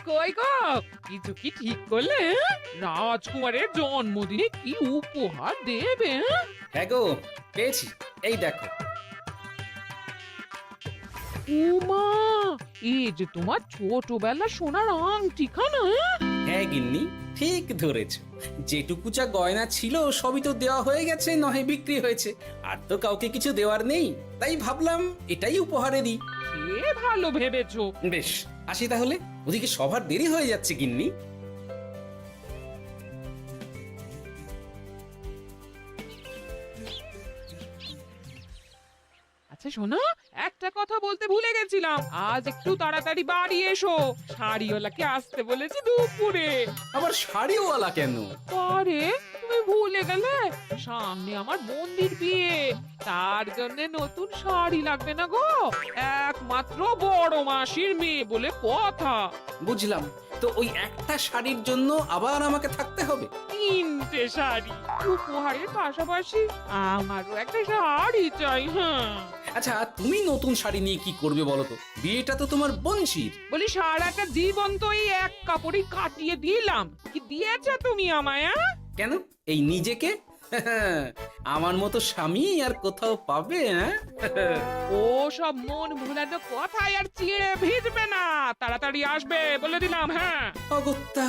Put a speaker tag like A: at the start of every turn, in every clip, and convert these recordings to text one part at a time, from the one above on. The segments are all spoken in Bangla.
A: কই গো, কিছু কি ঠিক করলে? রাজকুমারের জন্মদিনে কি উপহার দেবে?
B: হ্যাঁ গো, পেয়েছি। এই দেখো।
A: উমা, এই যে তোমার ছোটবেলা সোনার আংটিখানা।
B: হ্যাঁ গিন্নি, ঠিক ধরেছ। যেটুকু যা গয়না ছিল সবই তো দেওয়া হয়ে গেছে, নহে বিক্রি হয়েছে। আর তো কাউকে কিছু দেওয়ার নেই, তাই ভাবলাম এটাই উপহারে দিই।
A: সে ভালো ভেবেছো।
B: বেশ, আসি তাহলে। ওদিকে সবার দেরি হয়ে যাচ্ছে গিন্নি।
A: আচ্ছা শোনো, একটা কথা বলতে ভুলে গেছিলাম, আজ একটু তাড়াতাড়ি বাড়ি এসো। শাড়িওয়ালাকে আসতে বলেছি দুপুরে।
B: আবার শাড়িওয়ালা কেন?
A: আরে তুমি ভুলে গেলে, সামনে আমার বোনদির বিয়ে, তার জন্য নতুন শাড়ি লাগবে না গো। একমাত্র বড় মাসির মেয়ে বলে কথা।
B: বুঝলাম। তো ওই একটা শাড়ির জন্য আবার আমাকে থাকতে হবে?
A: 3টে শাড়ি উপহারের পাশাপাশি আমারও একটা শাড়ি চাই। হ্যাঁ
B: আচ্ছা, তুমি নতুন শাড়ি নিয়ে কি করবে বলো তো? বিয়েটা তো তোমার বংশীর।
A: বলি, সারাটা জীবন তো এই এক কাপড়ই কাটিয়ে দিলাম, কি দিয়েছো তুমি আমায়?
B: কেন, এই নিজেকে আমার মতো স্বামী আর কোথাও পাবে? হ্যাঁ
A: ও সব মন ভুলানো কথায় আর চিড়ে ভিজবে না, তাড়াতাড়ি আসবে বলে দিলাম। হ্যাঁ
B: অগত্যা।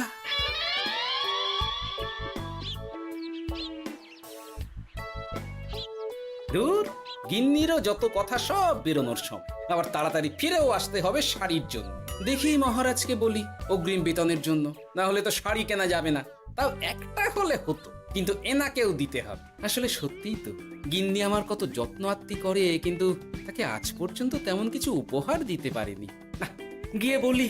B: দূর, গিন্নিরও যত কথা সব বেরোনোর সময়। আবার তাড়াতাড়ি ফিরেও আসতে হবে শাড়ির জন্য। দেখি মহারাজকে বলি অগ্রিম বেতনের জন্য, না হলে তো শাড়ি কেনা যাবে না। তাও একটা হলে হতো, কিন্তু এনাকেও দিতে হবে। আসলে সত্যিই তো, গিন্নি আমার কত যত্ন আত্তি করে, কিন্তু তাকে আজ পর্যন্ত তেমন কিছু উপহার দিতে পারেনি। না, গিয়ে বলি।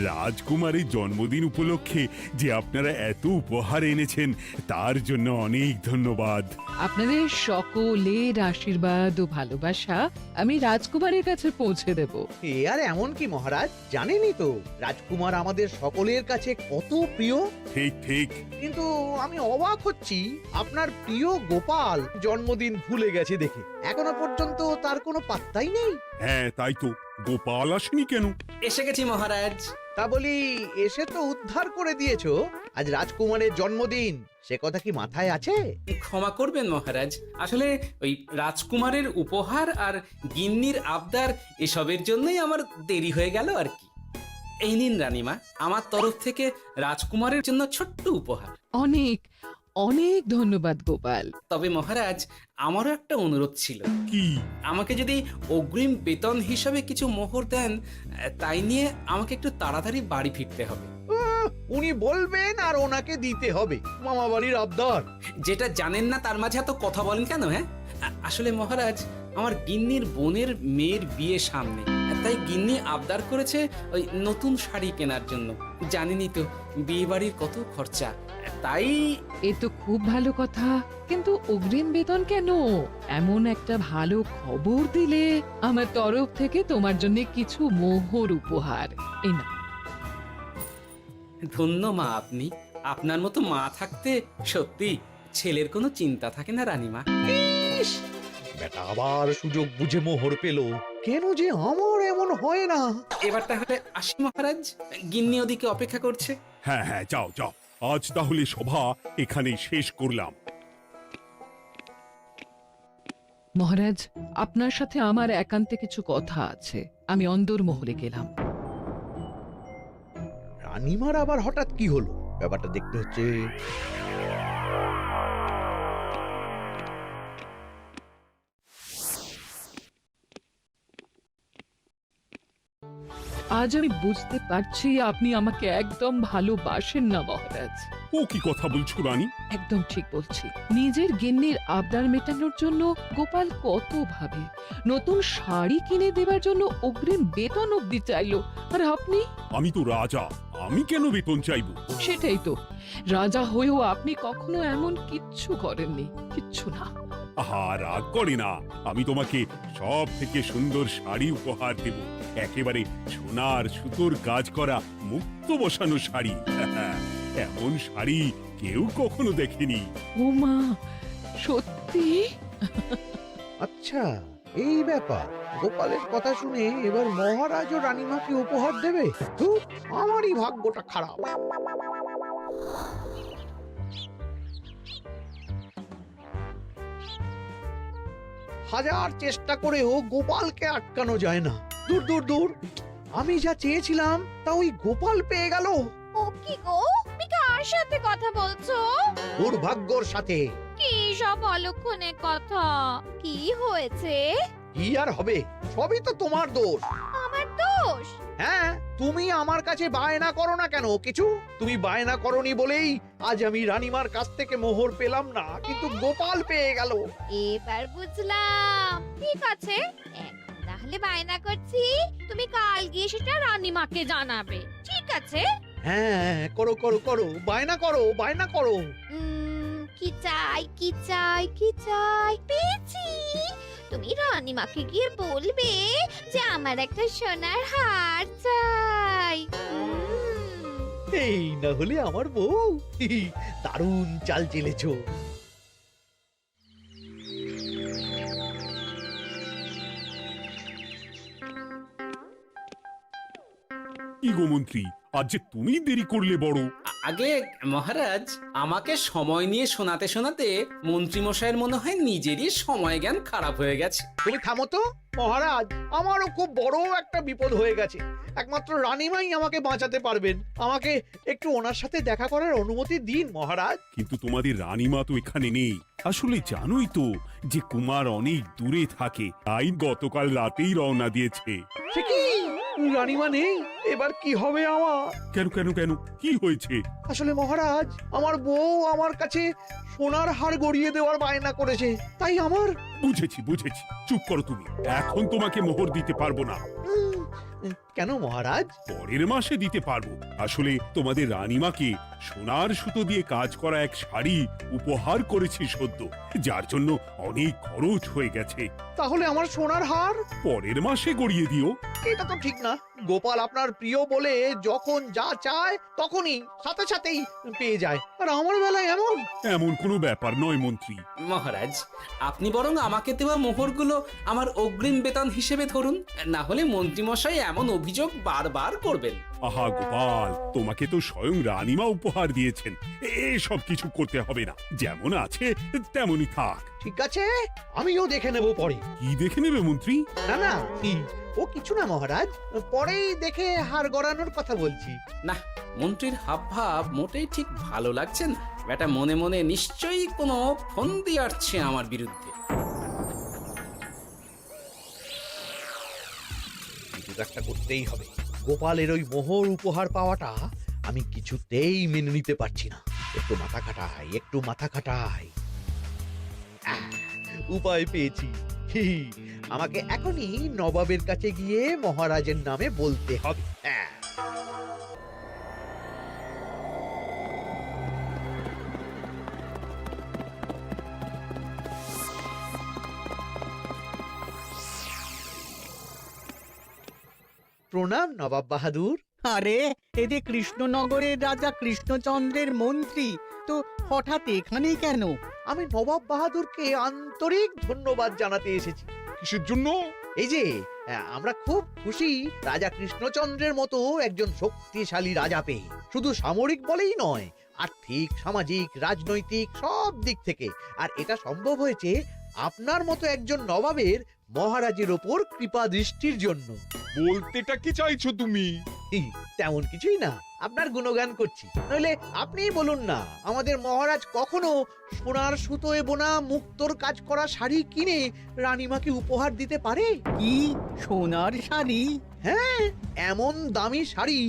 C: রাজকুমারের জন্মদিন উপলক্ষে যে আপনারা এত উপহার এনেছেন তার জন্য অনেক ধন্যবাদ।
D: আপনাদের সকলের আশীর্বাদ ও ভালোবাসা আমি রাজকুমারের কাছে পৌঁছে দেব।
E: এ আর এমন কি মহারাজ, জানেনই তো রাজকুমার আমাদের সকলের কাছে কত প্রিয়।
C: ঠিক ঠিক।
E: কিন্তু আমি অবাক হচ্ছি আপনার প্রিয় গোপাল জন্মদিন ভুলে গেছে দেখে। এখনো পর্যন্ত তার কোনো পাত্তাই নেই।
C: হ্যাঁ তাই তো, গোপাল আসেনি কেন?
B: এসে গেছি মহারাজ।
E: তা বলি, এসে তো উদ্ধার করে দিয়েছো। আজ রাজকুমারের জন্মদিন, সে কথা কি মাথায় আছে?
B: ক্ষমা করবেন মহারাজ, আসলে ওই রাজকুমারের উপহার আর গিন্নির আবদার এসবের জন্যই আমার দেরি হয়ে গেল আর কি। এই নিন রানীমা, আমার তরফ থেকে রাজকুমারের জন্য ছোট্ট উপহার।
D: অনেক অনেক ধন্যবাদ গোপাল।
B: তবে মহারাজ, আমারও একটা অনুরোধ ছিল।
C: কি?
B: আমাকে যদি অগ্রিম বেতন হিসাবে কিছু মোহর দেন, তাই নিয়ে আমাকে একটু তাড়াতাড়ি বাড়ি ফিরতে হবে।
E: উনি বলবেন আর ওনাকে দিতে হবে, মামা বাড়ির আবদার।
B: যেটা জানেন না তার মাঝে এত কথা বলেন কেন? হ্যাঁ, আসলে মহারাজ, আমার গিন্নির বোনের মেয়ের বিয়ে সামনে, তাই গিন্নি আবদার করেছে ওই নতুন শাড়ি কেনার জন্য। জানেনই তো বিয়ে বাড়ির কত খরচা, তাই।
D: এ তো খুব ভালো কথা, কিন্তু অগ্রিম বেতন কেন? এমন একটা ভালো খবর দিলে আমার তরফ থেকে তোমার জন্য কিছু মোহর উপহার। এই না,
B: ধন্য মা আপনি। আপনার মতো মা থাকতে সত্যি ছেলের কোনো চিন্তা থাকে না রানীমা।
E: ইস, বেটা আবার সুযোগ বুঝে মোহর পেল। কেন যে আমার এমন হয় না।
B: এবার তাহলে আসি মহারাজ, গিন্নি ওদিকে অপেক্ষা করছে।
C: হ্যাঁ হ্যাঁ, যাও যাও, আজ তাহলে সভা এখানেই শেষ করলাম।
D: মহারাজ, আপনার সাথে আমার একান্তে কিছু কথা আছে। আমি অন্দরমহলে গেলাম।
E: রানীমার আবার হঠাৎ কি হলো, ব্যাপারটা দেখতে হচ্ছে।
D: আজ আমি বুঝতে পারছি আপনি আমাকে একদম ভালোবাসেন না মহারাজ।
C: ও কি কথা বলছো রানী?
D: একদম ঠিক বলছি। নিজের গিন্নির আবদার মেটানোর জন্য গোপাল কত ভাবে, নতুন শাড়ি কিনে দেবার জন্য অগ্রিম বেতন অব্দি চাইলো, আর আপনি?
C: আমি তো রাজা, আমি কেন বেতন চাইবো?
D: সেটাই তো, রাজা হয়েও আপনি কখনো এমন কিচ্ছু করেননি, কিচ্ছু না।
C: আহা, রাগ করে না, আমি তোমাকে সব থেকে সুন্দর শাড়ি উপহার দেব। একেবারে সোনার সুতোর কাজ করা মুক্ত বসানো শাড়ি। এমন শাড়ি কেউ কখনো দেখেনি।
D: ও মা, সত্যি?
E: আচ্ছা, এই ব্যাপার। গোপালের কথা শুনে এবার মহারাজ ও রানীমাকে উপহার দেবে? ধুর, আমারই ভাগ্যটা খারাপ। হাজার চেষ্টা করেও গোপালকে আটকানো যায় না। দূর দূর দূর, আমি যা চেয়েছিলাম তা ওই গোপাল পেয়ে গেল।
F: ও কি গো, তুমি কার সাথে কথা বলছো?
E: দুর্ভাগ্যর সাথে।
F: কি সব অলক্ষণে কথা? কি হয়েছে?
E: কি আর হবে, সবই তো তোমার দোষ।
F: আমার দোষ?
E: হ্যাঁ, তুমি আমার কাছে বায়না করো না কেন কিছু? তুমি বায়না করনি বলেই আজ আমি রানীমার কাছ থেকে মোহর পেলাম না, কিন্তু গোপাল পেয়ে গেল।
F: এবার বুঝলাম। ঠিক আছে, এখন তাহলে বায়না করছি, তুমি কাল গিয়ে সেটা রানীমাকে জানাবে। ঠিক আছে?
E: হ্যাঁ, করো করো করো, বায়না করো, বায়না করো।
F: কি চাই, কি চাই, কি চাই? পেয়েছি। তুমি রানীমাকে গিয়ে বলবে যে আমার একটা সোনার হার চাই।
E: এই না হলে আমার বউ। দারুণ চাল চেলেছো।
C: কি গো মন্ত্রী, আজ যে তুমি দেরি করলে বড়।
B: আগে মহারাজ, আমাকে সময় নিয়ে শোনাতে শোনাতে মন্ত্রীমশাইয়ের মনে হয় নিজেরই সময় জ্ঞান খারাপ হয়ে গেছে।
E: তুমি থামো তো মহারাজ, আমারও খুব বড় একটা বিপদ হয়ে গেছে। একমাত্র রানীমাই আমাকে বাঁচাতে পারবেন। আমাকে একটু ওনার সাথে দেখা করার অনুমতি দিন মহারাজ।
C: কিন্তু তোমাদের রানীমা তো এখানে নেই। আসলে জানোই তো যে কুমার অনেক দূরে থাকে, তাই গতকাল রাতেই রওনা দিয়েছে।
E: সে কি, রানীমা নেই? এবার কি হবে আমার?
C: কেন কেন কেন, কি হয়েছে?
E: আসলে মহারাজ, আমার বউ আমার কাছে সোনার হার গড়িয়ে দেওয়ার বায়না করেছে, তাই আমার।
C: বুঝেছি বুঝেছি, চুপ করো তুমি। এখন তোমাকে মোহর দিতে পারবো না।
E: কেন মহারাজ?
C: পরের মাসে দিতে পারবো। আসলে তোমাদের রানীমাকে সোনার সুতো দিয়ে কাজ করা এক শাড়ি উপহার করেছি সদ্য, যার জন্য অনেক খরচ হয়ে গেছে।
E: তাহলে আমার সোনার হার
C: পরের মাসে গড়িয়ে দিও।
E: এটা তো ঠিক না। গোপাল আপনার প্রিয় বলে যখন যা চায় তখনই সাথে সাথেই পেয়ে যায়, আর আমার বেলায় এমন।
C: এমন কোনো ব্যাপার নয় মন্ত্রী।
B: মহারাজ, আপনি বরং আমাকে দেওয়া মোহরগুলো আমার অগ্রিম বেতন হিসেবে ধরুন, না হলে মন্ত্রীমশাই এমন অভিযোগ বারবার করবেন।
C: আহা গোপাল, তোমাকে তো স্বয়ং রানীমা উপহার দিয়েছেন, এসব কিছু করতে হবে না। যেমন আছে তেমনই থাক।
E: ঠিক আছে, আমিও দেখে নেব পরে।
C: কি দেখে নেবে মন্ত্রী?
E: না না, ও কিছু না মহারাজ, পরেই দেখে হার গড়ানোর কথা বলছি।
B: না, মন্ত্রীর হাবভাব মোটেই ঠিক ভালো লাগছে না। বেটা মনে মনে নিশ্চয়ই কোনো ফন্দি আটছে আমার বিরুদ্ধে।
E: কিছু একটা করতেই হবে। গোপালের ওই মোহর উপহার পাওয়াটা আমি কিছুতেই মেনে নিতে পারছি না। একটু মাথা খাটাই, একটু মাথা খাটাই। উপায় পেয়েছি। আমাকে এখনই নবাবের কাছে গিয়ে মহারাজের নামে বলতে হবে। প্রণাম নবাব বাহাদুর।
G: আরে এতে কৃষ্ণনগরের রাজা কৃষ্ণচন্দ্রের মন্ত্রী তো হঠাৎ এখানে কেন?
E: আমি নবাব বাহাদুরকে আন্তরিক ধন্যবাদ জানাতে এসেছি।
H: কিসের জন্য?
E: এই যে আমরা খুব খুশি রাজা কৃষ্ণচন্দ্রের মতো একজন শক্তিশালী রাজা পেয়ে। শুধু সামরিক বলেই নয়, আর্থিক, সামাজিক, রাজনৈতিক সব দিক থেকে। আর এটা সম্ভব হয়েছে আপনার মতো একজন নবাবের মহারাজের ওপর কৃপা দৃষ্টির জন্য।
H: বলতেটা কি চাইছো তুমি?
E: তেমন কিছুই না, আপনার গুণগান করছি। নইলে আপনিই বলুন না, আমাদের মহারাজ কখনো সোনার সুতোয় বোনা মুক্তোর কাজ করা শাড়ি কিনে রানীমাকে উপহার দিতে পারে?
G: কি সোনার শাড়ি?
E: হ্যাঁ, এমন দামি শাড়ি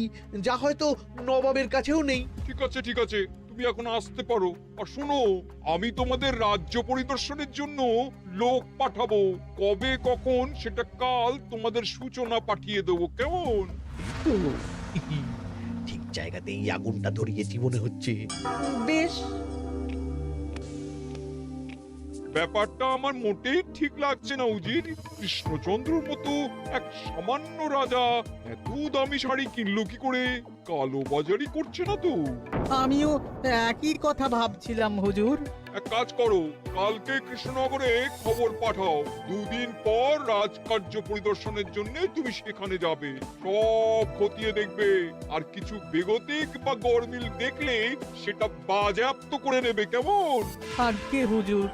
E: যা হয়তো নবাবের কাছেও নেই।
H: ঠিক আছে ঠিক আছে, তুমি এখন আসতে পারো। আর শোনো, আমি তোমাদের রাজ্য পরিদর্শনের জন্য লোক পাঠাবো। কবে কখন সেটা কাল তোমাদের সূচনা পাঠিয়ে দেবো, কেমন?
E: তো ঠিক জায়গাতেই আগুনটা ধরিয়েছি মনে হচ্ছে। বেশ।
H: ব্যাপারটা আমার মোটেই ঠিক লাগছে না উজির। কৃষ্ণচন্দ্রর মতো এক সামান্য রাজা এত দামি শাড়ি কিনলো কি করে? কালো বাজারি করছে না তো?
G: আমিও একই কথা ভাবছিলাম হুজুর।
H: এক কাজ করো, কালকে কৃষ্ণনগরে খবর পাঠাও, 2 দিন পর রাজকার্য পরিদর্শনের জন্য তুমি সেখানে যাবে। সব খতিয়ে দেখবে, আর কিছু বেগতিক বা গরমিল দেখলে সেটা বাজেয়াপ্ত করে নেবে, কেমন?
G: আজ্ঞে হুজুর।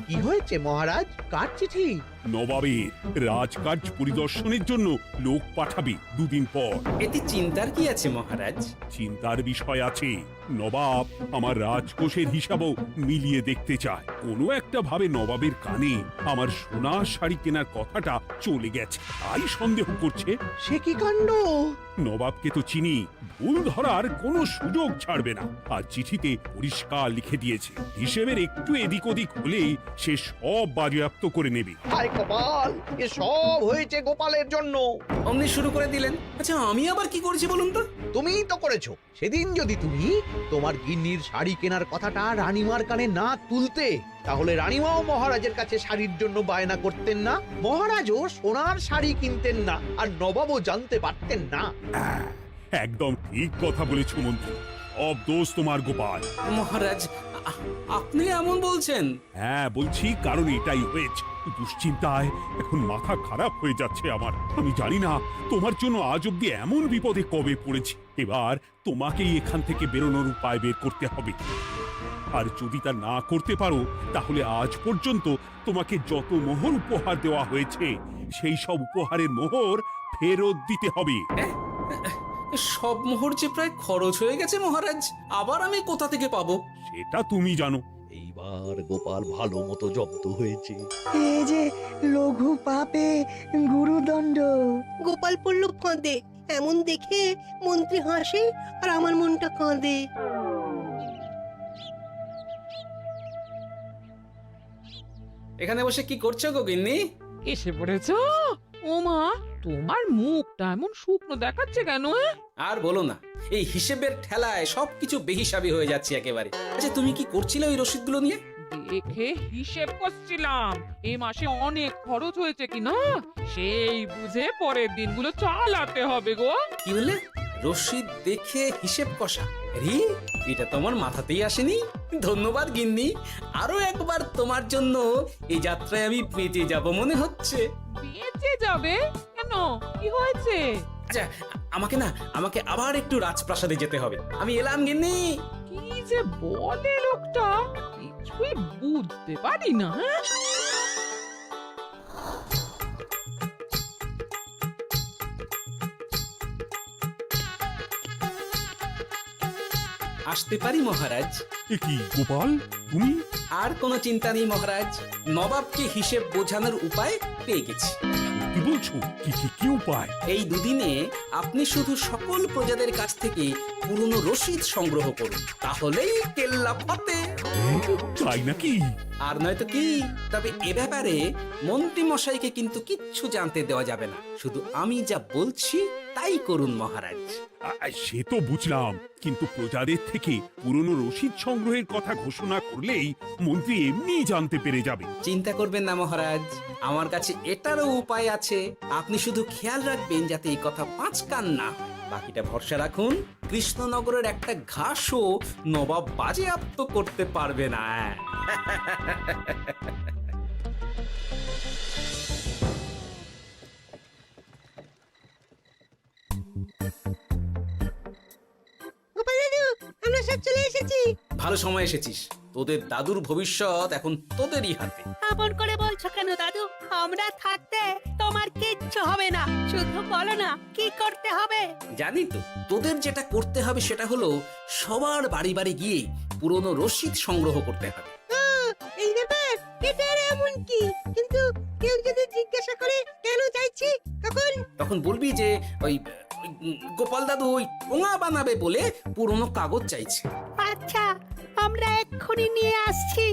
E: কি হয়েছে মহারাজ? কার চিঠি?
C: নবাবের রাজকার্য পরিদর্শনের জন্য লোক পাঠাবে 2 দিন পর।
B: এতে চিন্তার কি আছে মহারাজ?
C: চিন্তার বিষয় আছে। নবাব আমার রাজকোষের হিসাবও মিলিয়ে দেখতে চায়। কোনো একটা ভাবে নবাবের কানে আমার সোনার শাড়ি কেনার কথাটা চলে গেছে, তাই সন্দেহ করছে।
E: সে কি কাণ্ড!
C: নবাবকে তো চিনি, ভুল ধরার কোনো সুযোগ ছাড়বে না। আর চিঠিতে পরিষ্কার লিখে দিয়েছে, হিসেবের একটু এদিক ওদিক হলেই সে সব বাজেয়াপ্ত করে নেবে।
E: হায় কপাল! এ সব হয়েছে গোপালের জন্য।
B: অমনি শুরু করে দিলেন। আচ্ছা, আমি আবার কি করেছি বলুন তো?
E: তুমিই তো করেছো। সেদিন যদি তুমি তোমার গিন্নির শাড়ি কেনার কথাটা রানীমার কানে না তুলতে, তাহলে রানীমাও মহারাজের কাছে শাড়ির জন্য বায়না করতেন না, মহারাজও সোনার শাড়ি কিনতেন না, আর নবাবও জানতে পারতেন না।
C: একদম ঠিক কথা বলেছ মন্ত্রী, সব দোষ তোমার গোপাল।
B: মহারাজ, আপনি এমন বলছেন?
C: হ্যাঁ বলছি, কারণ এটাই হয়েছে। দুশ্চিন্তায় এখন মাথা খারাপ হয়ে যাচ্ছে আমার। আমি জানি না তোমার জন্য আজ অব্দি এমন বিপদে কবে পড়েছি। এবার তোমাকেই এখান থেকে বেরোনোর উপায় বের করতে হবে। আর যদি তা না করতে পারো, তাহলে আজ পর্যন্ত তোমাকে যত মোহর উপহার দেওয়া হয়েছে, সেই সব উপহারের মোহর ফেরত দিতে হবে।
B: সব মোহর যে প্রায় খরচ হয়ে গেছে মহারাজ, আবার আমি কোথা থেকে পাবো?
C: সেটা তুমি জানো।
E: এইবার গোপাল ভালো মতো জব্দ হয়েছে।
I: এ যে লঘু পাপে গুরুদণ্ড।
J: গোপাল পড়ল ফাঁদে। এমন দেখে মন্ত্রী হাসে আর আমার মনটা কাঁদে।
B: এখানে বসে কি করছো গো গিন্নি?
A: এসে পড়েছ? ওমা, তোমার মুখটা এমন শুকনো দেখাচ্ছে কেন?
B: আর বলো না, এই হিসেবের ঠেলায় সবকিছু বেহিসাবি হয়ে যাচ্ছে একেবারে। আচ্ছা, তুমি কি করছিলে ওই রসিদগুলো নিয়ে?
A: দেখে হিসেব করছিলাম এই মাসে অনেক খরচ হয়েছে কিনা, সেই বুঝে পরের দিনগুলো চালাতে হবে গো।
B: কি বললে? রসিদ দেখে হিসেব কষা? আরে, এটা তো আমার মাথাতেই আসেনি। ধন্যবাদ গিন্নি, আরো একবার তোমার জন্য এই যাত্রায় আমি বেঁচে যাব মনে হচ্ছে।
A: বেঁচে যাবে কেন? কি হয়েছে?
B: আচ্ছা, আমাকে আবার একটু রাজপ্রাসাদে যেতে হবে। আমি এলাম গিন্নি।
A: কি যে বলে লোকটা, কিছুই বুঝতে পারি না।
B: আসতে পারি মহারাজ?
C: এ কি গোপাল, তুমি?
B: আর কোনো চিন্তা নেই মহারাজ, নবাবকে হিসেব বোঝানোর উপায় পেয়ে গেছি।
C: কি বলছো? কি উপায়?
B: এই দুদিনে আপনি শুধু সকল প্রজাদের কাছ থেকে পুরনো রসিদ সংগ্রহ করুন, তাহলেই কেল্লা ফতে।
C: তাই নাকি?
B: আর নয়তো কি? তবে এ ব্যাপারে মন্ত্রী মশাইকে কিন্তু কিচ্ছু জানতে দেওয়া যাবে না। শুধু আমি যা বলছি তাই করুন মহারাজ।
C: সে তো বুঝলাম, কিন্তু প্রজাদের থেকে পুরনো রসিদ সংগ্রহের কথা ঘোষণা করলেই মন্ত্রী এমনিই জানতে পেরে যাবে।
B: চিন্তা করবেন না মহারাজ, আমার কাছে এটারও উপায় আছে। আপনি শুধু খেয়াল রাখবেন যাতে এই কথা 5 কান না। বাকিটা ভরসা রাখুন, কৃষ্ণনগরের একটা ঘাসও নবাব বাজেয়াপ্ত করতে পারবে না।
J: গোপাল দাদু, আমরা সব চলে এসেছি।
B: ভালো সময় এসেছিস, তোদের দাদুর ভবিষ্যৎ এখন তোদেরই হাতে।
J: আপন করে বলছো কেন দাদু? আমরা থাকতে তোমার কিচ্ছু হবে না। শুধু বলো না কি করতে হবে।
B: জানি তো, তোদের যেটা করতে হবে সেটা হলো সবার বাড়ি বাড়ি গিয়ে পুরনো রসিদ সংগ্রহ করতে হবে।
J: এই ব্যাপার, এটা এমন কি? কিন্তু কেউ যদি জিজ্ঞাসা করে কেন চাইছি তখন
B: তখন বলবি যে ওই গোপাল দাদু ওই ঠোঙা বানাবে বলে পুরনো কাগজ চাইছে।
J: আচ্ছা আমরা এক্ষুনি নিয়ে আসছি।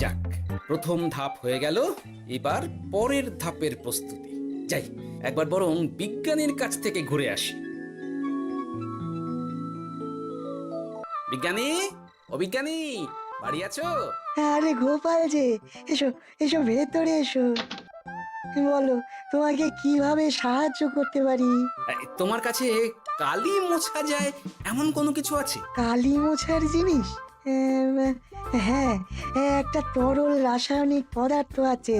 B: যাক, প্রথম ধাপ হয়ে গেল, এবার পরের ধাপের প্রস্তুতি। যাই, একবার বরং বিজ্ঞানীর কাছ থেকে ঘুরে আসি। বিজ্ঞানী, ও বিজ্ঞানী, বাড়ি আছো?
I: আরে গোপাল যে, এসো এসো ভেতরে এসো। বলো, তোমাকে কিভাবে সাহায্য করতে পারি?
B: তোমার কাছে কালি মোছা যায় এমন কোনো কিছু আছে?
I: কালি মোছার জিনিস? হ্যাঁ, একটা তরল রাসায়নিক পদার্থ আছে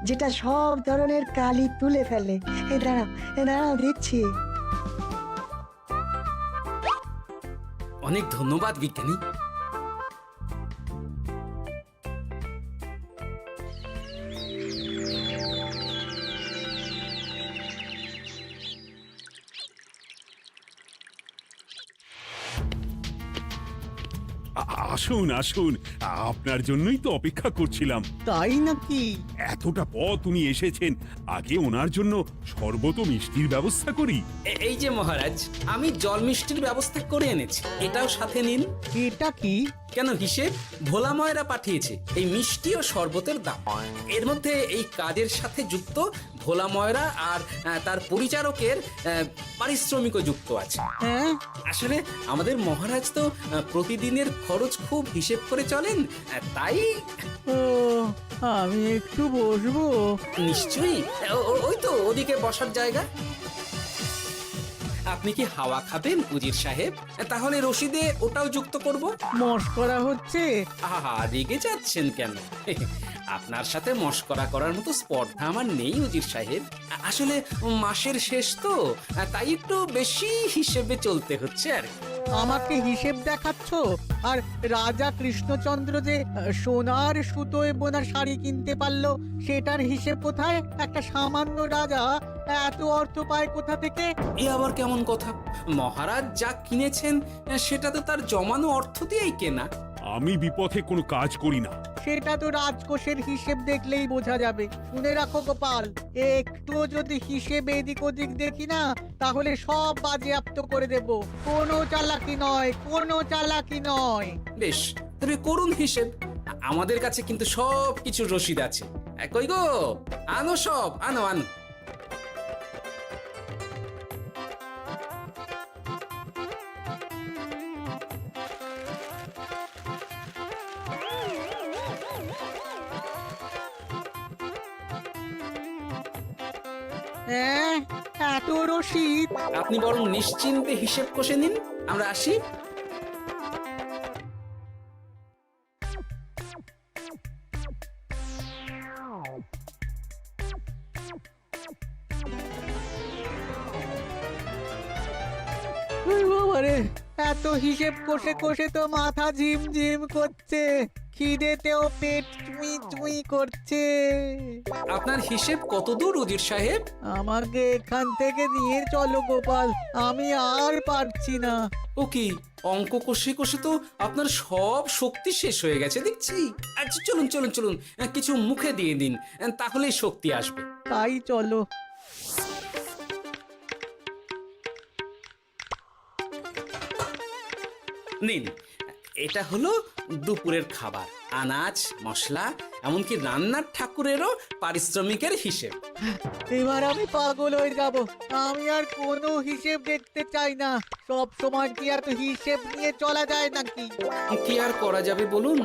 I: যেটা সব ধরনের কালি তুলে ফেলে। দাঁড়াও দিচ্ছি।
B: অনেক ধন্যবাদ বিজ্ঞানী।
C: আসুন আসুন, আপনার জন্যই তো অপেক্ষা করছিলাম।
G: তাই নাকি?
C: এতটা পথ উনি এসেছেন, আগে ওনার জন্য শরবত ও মিষ্টির ব্যবস্থা করি।
B: এই যে মহারাজ, আমি জল মিষ্টির ব্যবস্থা করে এনেছি, এটাও সাথে নিন।
G: এটা কি?
B: কেন, হিসেব ভোলা ময়রা পাঠিয়েছে এই মিষ্টি ও শরবতের দাম। এর মধ্যে এই কাজের সাথে যুক্ত ভোলা ময়রা আর তার পরিচারকের পারিশ্রমিকও যুক্ত আছে।
G: হ্যাঁ,
B: আসলে আমাদের মহারাজ তো প্রতিদিনের খরচ খুব হিসেব করে চলেন, তাই।
G: ও, আমি একটু বসবো?
B: নিশ্চয়ই, ওই তো ওদিকে বসার জায়গা। আপনি কি হাওয়া খাবেন উজির সাহেব? তাহলে রশিদে ওটাও যুক্ত করব।
G: মস্করা হচ্ছে?
B: আহা, রেগে যাচ্ছেন কেন? আপনার সাথে মস্করা করার মতো স্পর্ধা আমার নেই উজির সাহেব। আসলে মাসের শেষ তো, তাই একটু বেশি হিসেবে চলতে হচ্ছে আর কি।
G: আমাকে হিসেব দেখাচ্ছ? আর রাজা কৃষ্ণচন্দ্র যে সোনার সুতোয় বোনা শাড়ি কিনতে পারলো, সেটার হিসেব কোথায়? একটা সামান্য রাজা এত অর্থ পায় কোথা থেকে?
B: এ আবার কেমন কথা? মহারাজ যা কিনেছেন সেটা তো তার জমানো অর্থ দিয়েই কেনা।
C: আমি বিপথে কোনো কাজ করি না।
G: সেটা তো রাজকোষের হিসেব দেখলেই বোঝা যাবে। শুনে রাখো গোপাল, একটু যদি হিসেব এদিক ওদিক দেখি না, তাহলে সব বাজেয়াপ্ত করে দেব। কোনো চালাকি নয়, কোনো চালাকি নয়।
B: বেশ, তবে করুন হিসেব। আমাদের কাছে কিন্তু সব কিছু রসিদ আছে। কই গো, আনো সব, আনো আনো।
G: হ্যাঁ, এত রসিদ?
B: আপনি বরং নিশ্চিন্তে হিসেব কষে নিন, আমরা আসি।
G: বাবারে, এত হিসেব কষে কষে তো মাথা ঝিমঝিম করছে, খিদেতেও পেট চুই চুই করছে।
B: আপনার হিসেব কত দূর উজির সাহেব?
G: আমাকে এখান থেকে নিয়ে চলো গোপাল, আমি আর পারছি না।
B: ও কি, অঙ্ক কষে কষে তো আপনার সব শক্তি শেষ হয়ে গেছে দেখছি। আচ্ছা চলুন চলুন চলুন, কিছু মুখে দিয়ে দিন, তাহলেই শক্তি আসবে।
G: তাই চলো।
B: নিন, এটা হলো দুপুরের খাবার, আনাজ মশলা, এমনকি রান্নার ঠাকুরেরও পারিশ্রমিকের হিসেব।
G: এবার আমি পাগল হয়ে যাব। আমি আর কোনো হিসেব দেখতে চাই না। সব সময় কি আর হিসেব নিয়ে চলা যায় নাকি?
B: কি আর করা যাবে বলুন?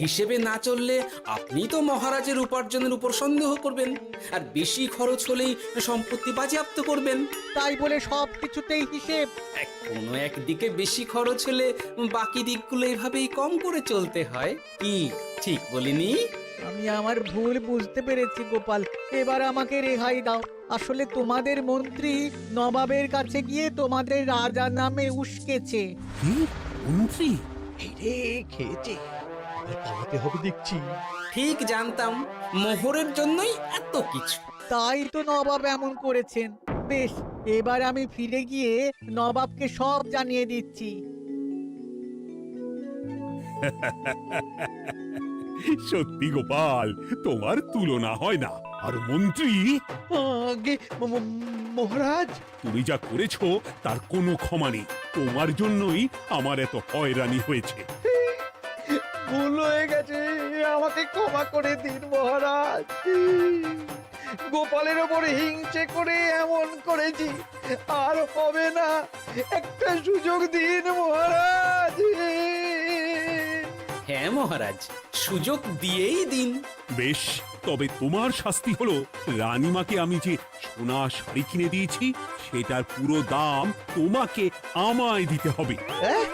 B: হিসেবে না চললে আপনি তো মহারাজের উপার্জনের উপর সন্দেহ করবেন, আর বেশি খরচ হলেই সম্পত্তি বাজেয়াপ্ত করবেন।
G: তাই বলে সব কিছুতেই হিসেব?
B: কোনো একদিকে বেশি খরচ হলে বাকি দিকগুলো এভাবেই কম করে চলতে হয়। কি ঠিক বলিনি?
G: আমি আমার ভুল বুঝতে পেরেছি গোপাল, এবার আমাকে রেহাই দাও। আসলে তোমাদের মন্ত্রী নবাবের কাছে গিয়ে তোমাদের রাজা নামে উস্কেছে।
C: কি মন্ত্রী?
E: এই রে, খেয়েছে, এবার পালাতে হবে দেখছি।
B: ঠিক জানতাম, মোহরের জন্যই এত কিছু।
G: তাই তো নবাব এমন করেছেন। বেশ, এবার আমি ফিরে গিয়ে নবাবকে সব জানিয়ে দিচ্ছি।
C: সত্যি গোপাল, তোমার তুলনা হয় না। আর মন্ত্রী,
E: আগে মহারাজ,
C: তুমি যা করেছো তার কোনো ক্ষমা নেই। তোমার জন্যই আমার এত হয়রানি হয়েছে।
E: ভুল হয়ে গেছে, আমাকে ক্ষমা করে দিন মহারাজ। গোপালের ওপরে হিংসে করে এমন করেছি, আর হবে না। একটা সুযোগ দিন মহারাজ।
B: হ্যাঁ মহারাজ, সুযোগ দিয়েই দিন।
C: বেশ, তবে তোমার শাস্তি হলো রানীমাকে আমি যে সোনা শাড়ি কিনে দিয়েছি সেটার পুরো দাম তোমাকে আমায় দিতে হবে।
E: হ্যাঁ?